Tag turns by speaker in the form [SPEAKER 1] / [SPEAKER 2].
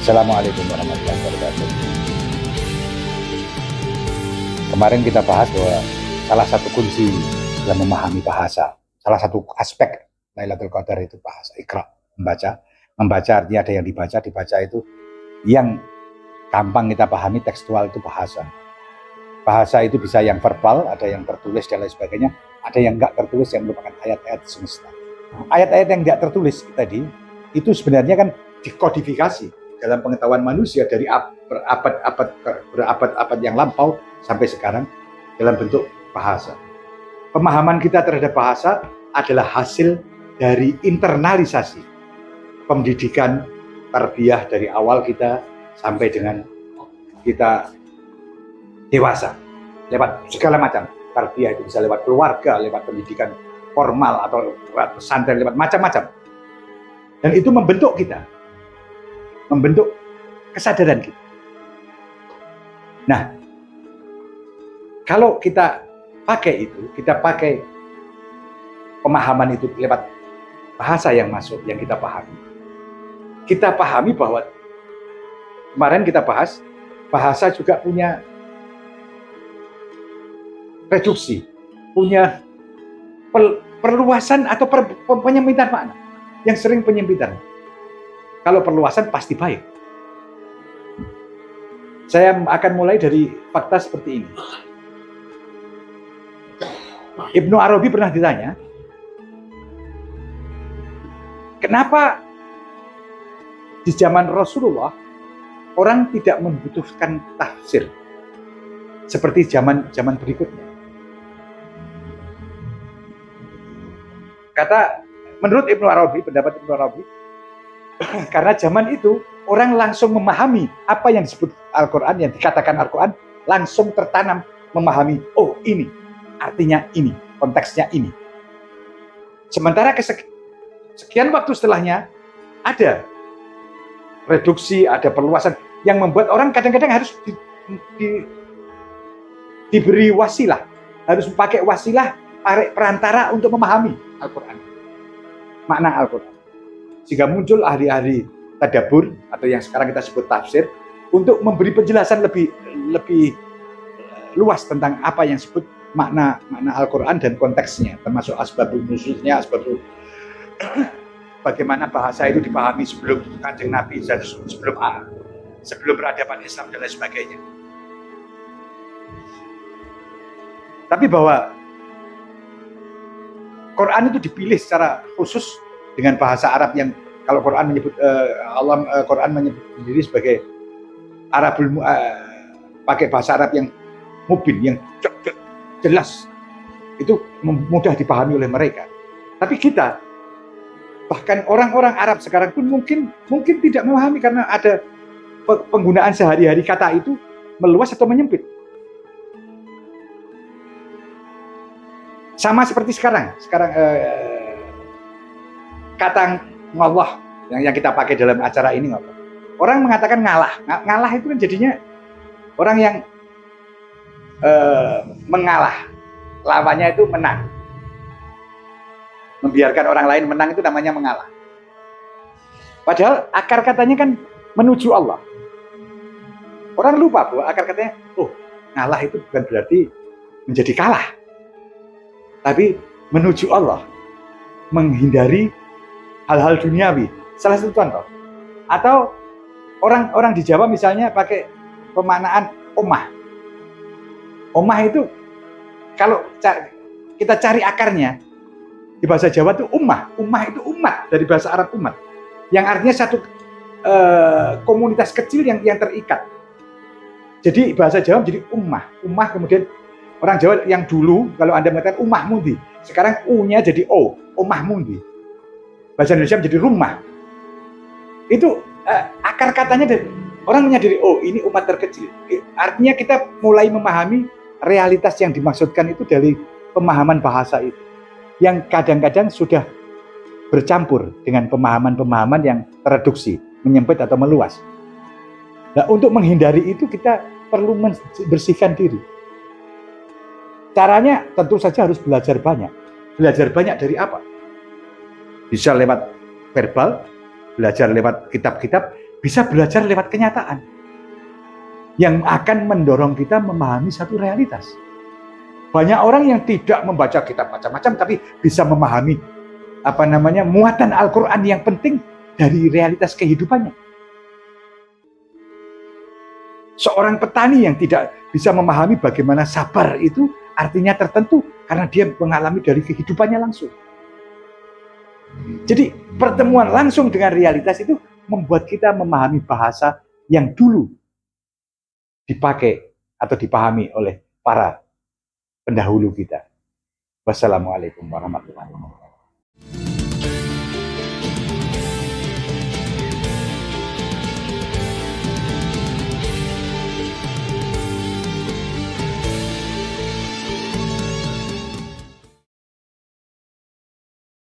[SPEAKER 1] Assalamualaikum warahmatullahi wabarakatuh. Kemarin kita bahas bahwa salah satu kunci dalam memahami bahasa, salah satu aspek Lailatul Qadar itu bahasa, Iqra, membaca. Membaca artinya ada yang dibaca, dibaca itu yang gampang kita pahami, tekstual itu bahasa. Bahasa itu bisa yang verbal, ada yang tertulis dan lain sebagainya, ada yang enggak tertulis yang merupakan ayat-ayat semesta. Ayat-ayat yang enggak tertulis tadi, itu sebenarnya kan dikodifikasi dalam pengetahuan manusia dari berabad-abad yang lampau sampai sekarang dalam bentuk bahasa. Pemahaman kita terhadap bahasa adalah hasil dari internalisasi pendidikan tarbiyah dari awal kita sampai dengan kita dewasa, lewat segala macam tarbiyah. Itu bisa lewat keluarga, lewat pendidikan formal, atau lewat pesantren, lewat macam-macam, dan itu membentuk kita, membentuk kesadaran kita. Nah, kalau kita pakai itu, kita pakai pemahaman itu lewat bahasa yang masuk, yang kita pahami. Kita pahami bahwa kemarin kita bahas, bahasa juga punya reduksi, punya perluasan atau penyempitan makna, yang sering penyempitan. Kalau perluasan pasti baik. Saya akan mulai dari fakta seperti ini. Ibnu Arabi pernah ditanya, kenapa di zaman Rasulullah orang tidak membutuhkan tafsir seperti zaman berikutnya? Kata, menurut Ibnu Arabi, pendapat Ibnu Arabi, karena zaman itu orang langsung memahami apa yang disebut Al-Quran, yang dikatakan Al-Quran, langsung tertanam memahami, oh ini, artinya ini, konteksnya ini. Sementara sekian waktu setelahnya, ada reduksi, ada perluasan, yang membuat orang kadang-kadang harus diberi wasilah, harus pakai wasilah, perantara untuk memahami Al-Quran, makna Al-Quran. Sehingga muncul ahli-ahli tadabbur atau yang sekarang kita sebut tafsir untuk memberi penjelasan lebih luas tentang apa yang disebut makna Al-Quran dan konteksnya, termasuk asbabun nuzulnya, bagaimana bahasa itu dipahami sebelum Kanjeng Nabi, sebelum peradaban Islam dan lain sebagainya. Tapi bahwa Quran itu dipilih secara khusus dengan bahasa Arab yang kalau Quran menyebut Quran menyebut sendiri sebagai Arabul pakai bahasa Arab yang mubin, yang jelas, itu mudah dipahami oleh mereka. Tapi kita, bahkan orang-orang Arab sekarang pun mungkin tidak memahami karena ada penggunaan sehari-hari kata itu meluas atau menyempit. Sama seperti sekarang kata ngallah yang kita pakai dalam acara ini, ngallah. Orang mengatakan ngalah. Ngalah itu kan jadinya orang yang mengalah. Lawannya itu menang. Membiarkan orang lain menang itu namanya mengalah. Padahal akar katanya kan menuju Allah. Orang lupa bahwa akar katanya, oh, ngalah itu bukan berarti menjadi kalah, tapi menuju Allah, menghindari hal-hal duniawi. Salah satu contoh. Atau orang di Jawa misalnya pakai pemaknaan ummah. Ummah itu kalau kita cari akarnya di bahasa Jawa itu ummah. Ummah itu umat, dari bahasa Arab umat, yang artinya satu komunitas kecil yang terikat. Jadi bahasa Jawa menjadi ummah. Ummah kemudian orang Jawa yang dulu kalau Anda mengatakan ummah mundi, sekarang U-nya jadi O, ummah mundi. Bahasa Indonesia menjadi rumah. Itu akar katanya dari orang menyadari, oh ini umat terkecil. Artinya kita mulai memahami realitas yang dimaksudkan itu dari pemahaman bahasa itu, yang kadang-kadang sudah bercampur dengan pemahaman-pemahaman yang tereduksi, menyempit atau meluas. Nah, untuk menghindari itu kita perlu membersihkan diri. Caranya tentu saja harus belajar banyak. Belajar banyak dari apa? Bisa lewat verbal, belajar lewat kitab-kitab, bisa belajar lewat kenyataan yang akan mendorong kita memahami satu realitas. Banyak orang yang tidak membaca kitab macam-macam tapi bisa memahami muatan Al-Quran yang penting dari realitas kehidupannya. Seorang petani yang tidak bisa memahami bagaimana sabar itu artinya tertentu karena dia mengalami dari kehidupannya langsung. Jadi pertemuan langsung dengan realitas itu membuat kita memahami bahasa yang dulu dipakai atau dipahami oleh para pendahulu kita. Wassalamualaikum warahmatullahi wabarakatuh.